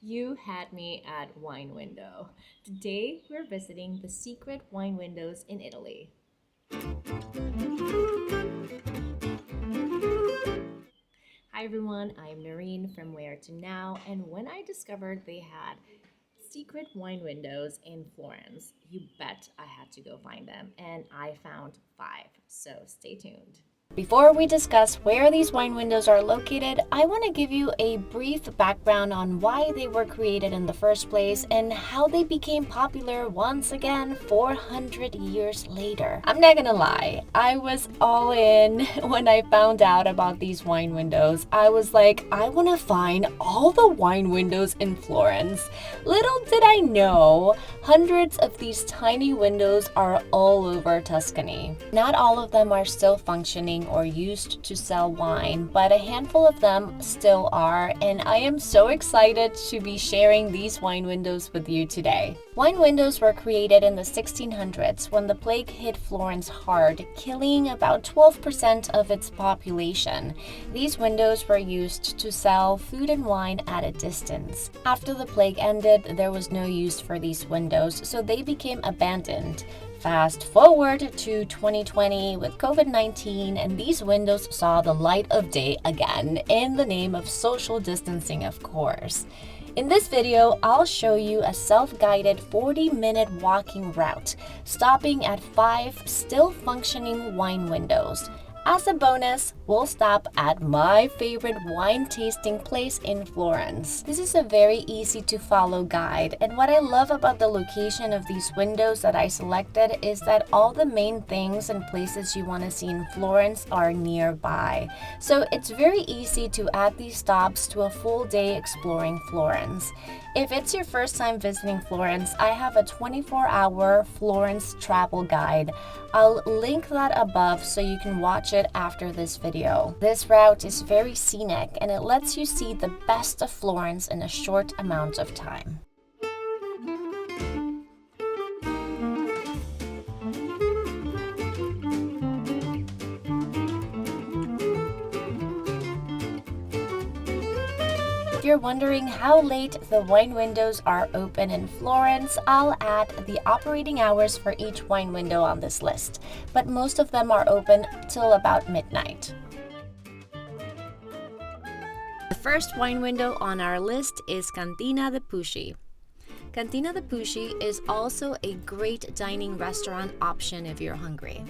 You had me at wine window. Today we're visiting the secret wine windows in Italy. Hi everyone, I'm Noreen from Where to Now, and when I discovered they had secret wine windows in Florence, you bet I had to go find them, and I found five. So stay tuned. Before we discuss where these wine windows are located, I want to give you a brief background on why they were created in the first place and how they became popular once again 400 years later. I'm not gonna lie, I was all in when I found out about these wine windows. I was like, I want to find all the wine windows in Florence. Little did I know, hundreds of these tiny windows are all over Tuscany. Not all of them are still functioning or used to sell wine, but a handful of them still are, and I am so excited to be sharing these wine windows with you today. Wine windows were created in the 1600s when the plague hit Florence hard, killing about 12% of its population. These windows were used to sell food and wine at a distance. After the plague ended, there was no use for these windows, so they became abandoned. Fast forward to 2020 with COVID-19, and these windows saw the light of day again, in the name of social distancing, of course. In this video, I'll show you a self-guided 40-minute walking route, stopping at 5 still functioning wine windows. As a bonus, we'll stop at my favorite wine tasting place in Florence. This is a very easy to follow guide, and what I love about the location of these windows that I selected is that all the main things and places you want to see in Florence are nearby. So it's very easy to add these stops to a full day exploring Florence. If it's your first time visiting Florence, I have a 24-hour Florence travel guide. I'll link that above so you can watch it after this video. This route is very scenic and it lets you see the best of Florence in a short amount of time. If you're wondering how late the wine windows are open in Florence, I'll add the operating hours for each wine window on this list, but most of them are open till about midnight. The first wine window on our list is Cantina the Pushi. Cantina the Pushi is also a great dining restaurant option if you're hungry.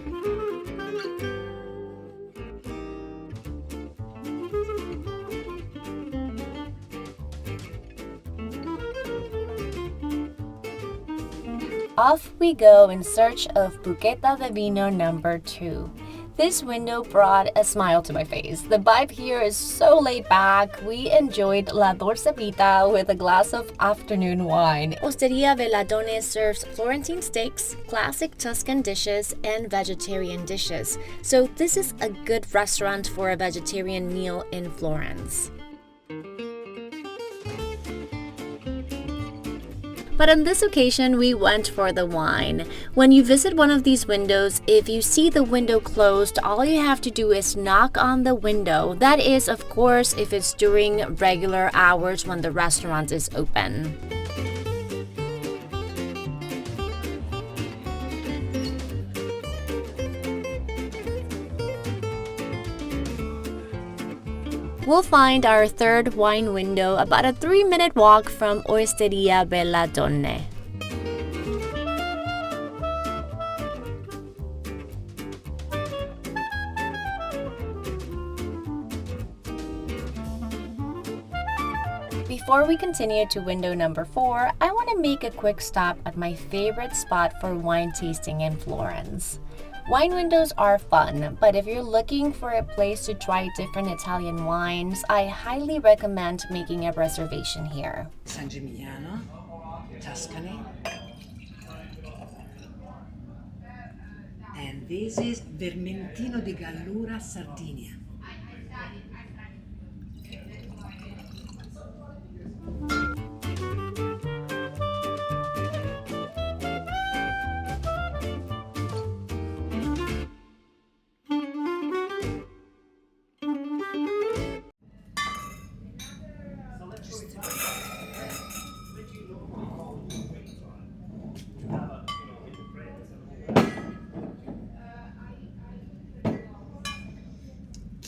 Off we go in search of Buchetta de Vino number 2. This window brought a smile to my face. The vibe here is so laid back. We enjoyed La Dolce Vita with a glass of afternoon wine. Osteria Belladone serves Florentine steaks, classic Tuscan dishes, and vegetarian dishes. So this is a good restaurant for a vegetarian meal in Florence. But on this occasion, we went for the wine. When you visit one of these windows, if you see the window closed, all you have to do is knock on the window. That is, of course, if it's during regular hours when the restaurant is open. We'll find our third wine window about a 3-minute walk from Osteria Belladone. Before we continue to window number 4, I want to make a quick stop at my favorite spot for wine tasting in Florence. Wine windows are fun, but if you're looking for a place to try different Italian wines, I highly recommend making a reservation here. San Gimignano, Tuscany. And this is Vermentino di Gallura, Sardinia.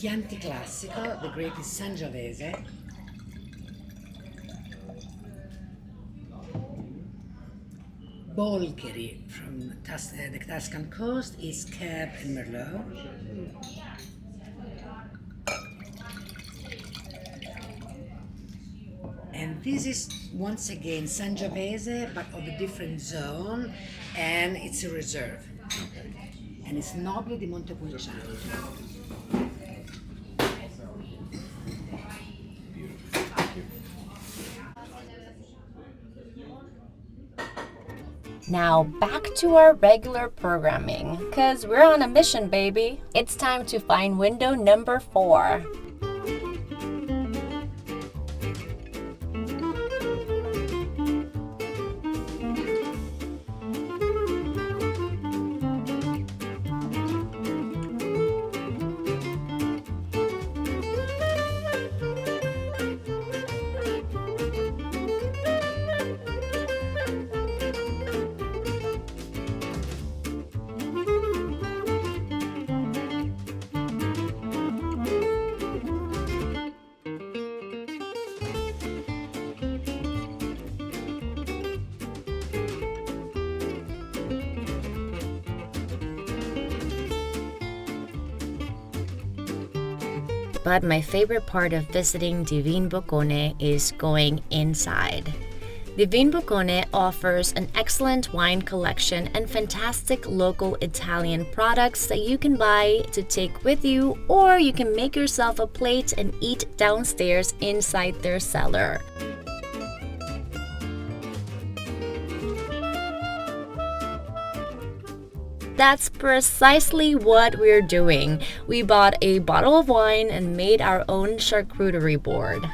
Chianti Classico, the grape is Sangiovese. Bolgheri from the Tuscan coast is Cab and Merlot. And this is once again Sangiovese, but of a different zone, and it's a reserve. And it's Nobile di Montepulciano. Now back to our regular programming, because we're on a mission, baby. It's time to find window number 4. But my favorite part of visiting the Vin Boccone is going inside. The Vin Boccone offers an excellent wine collection and fantastic local Italian products that you can buy to take with you, or you can make yourself a plate and eat downstairs inside their cellar. That's precisely what we're doing. We bought a bottle of wine and made our own charcuterie board.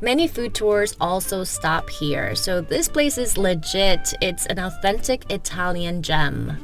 Many food tours also stop here, so this place is legit. It's an authentic Italian gem.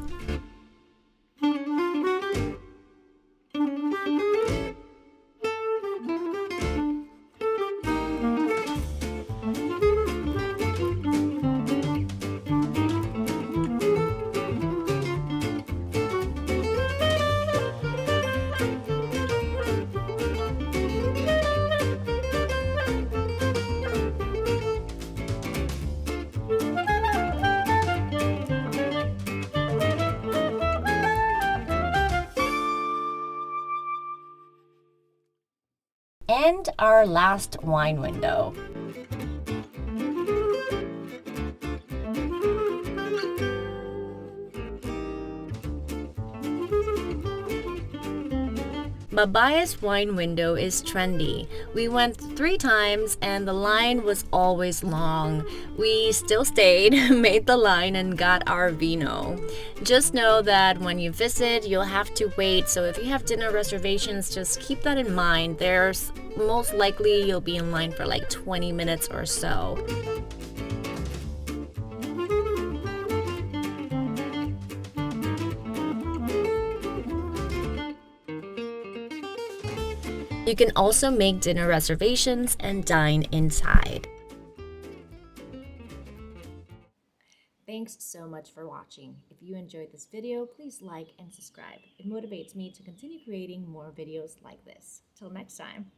And our last wine window. Babaya's wine window is trendy. We went 3 times and the line was always long. We still stayed, made the line, and got our vino. Just know that when you visit, you'll have to wait, so if you have dinner reservations, just keep that in mind. There's most likely you'll be in line for like 20 minutes or so. You can also make dinner reservations and dine inside. Thanks so much for watching. If you enjoyed this video, please like and subscribe. It motivates me to continue creating more videos like this. Till next time.